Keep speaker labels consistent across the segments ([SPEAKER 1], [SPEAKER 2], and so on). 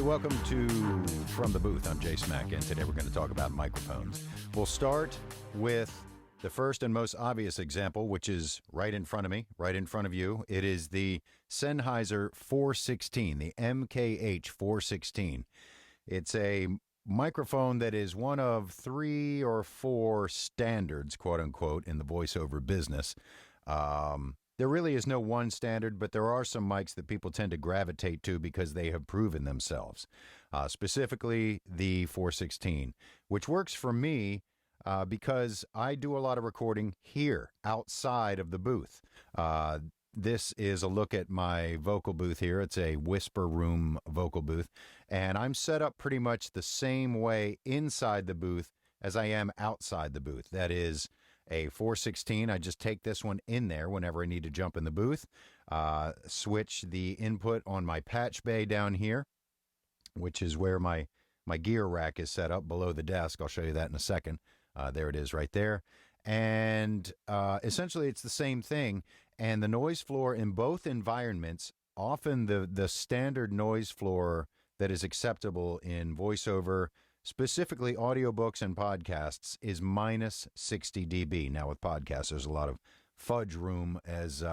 [SPEAKER 1] welcome to From the Booth. I'm Jay Smack, and today we're going to talk about microphones. We'll start with the first and most obvious example, which is right in front of me, right in front of you. It is the Sennheiser 416, the MKH 416. It's a microphone that is one of 3 or 4 standards, quote unquote, in the voiceover business. There really is no one standard, but there are some mics that people tend to gravitate to because they have proven themselves. Specifically, the 416, which works for me because I do a lot of recording here outside of the booth. This is a look at my vocal booth here. It's a Whisper Room vocal booth, and I'm set up pretty much the same way inside the booth as I am outside the booth. That is a 416. I just take this one in there whenever I need to jump in the booth, switch the input on my patch bay down here, which is where my gear rack is set up below the desk. I'll show you that in a second. There it is right there. And essentially it's the same thing. And the noise floor in both environments, often the standard noise floor that is acceptable in voiceover, specifically audiobooks and podcasts, is minus 60 dB. Now with podcasts, there's a lot of fudge room, as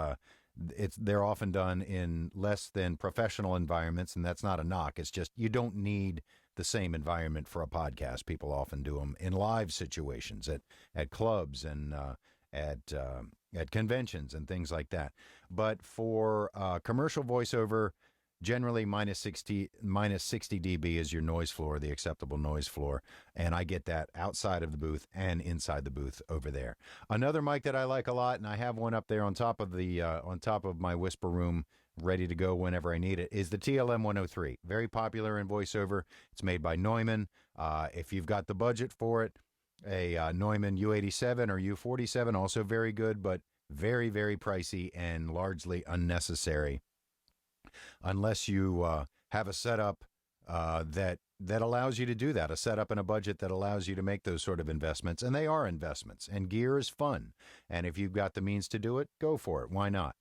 [SPEAKER 1] they're often done in less than professional environments, and that's not a knock. It's just you don't need the same environment for a podcast. People often do them in live situations at clubs and at conventions and things like that. But for commercial voiceover, generally minus 60 dB is your noise floor, the acceptable noise floor, and I get that outside of the booth and inside the booth over there. Another mic that I like a lot, and I have one up there on top of my Whisper Room, ready to go whenever I need it, is the TLM 103. Very popular in voiceover. It's made by Neumann. If you've got the budget for it, a Neumann U87 or U47, also very good, but very, very pricey and largely unnecessary, unless you have a setup that allows you to do that, a setup and a budget that allows you to make those sort of investments. And they are investments, and gear is fun. And if you've got the means to do it, go for it. Why not?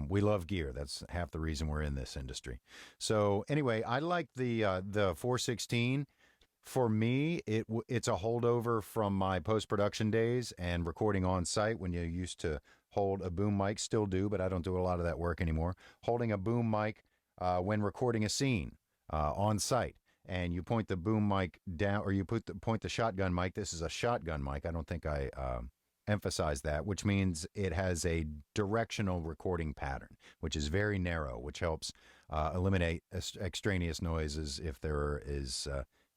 [SPEAKER 1] We love gear. That's half the reason we're in this industry. So anyway, I like the 416. For me, it's a holdover from my post-production days and recording on site when you used to hold a boom mic. Still do, but I don't do a lot of that work anymore. Holding a boom mic when recording a scene on site, and you point the boom mic down, or you point the shotgun mic. This is a shotgun mic. I don't think I emphasize that, which means it has a directional recording pattern, which is very narrow, which helps eliminate extraneous noises if there is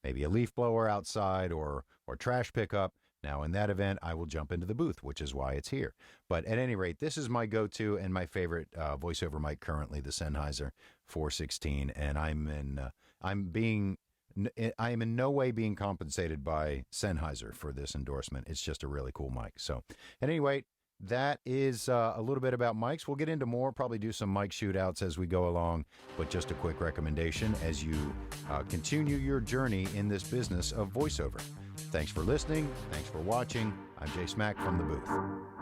[SPEAKER 1] maybe a leaf blower outside or trash pickup. Now, in that event, I will jump into the booth, which is why it's here. But at any rate, this is my go-to and my favorite voiceover mic currently, the Sennheiser 416, and I am in no way being compensated by Sennheiser for this endorsement. It's just a really cool mic. So, at any rate, that is a little bit about mics. We'll get into more, probably do some mic shootouts as we go along, but just a quick recommendation as you continue your journey in this business of voiceover. Thanks for listening. Thanks for watching. I'm Jay Smack from the booth.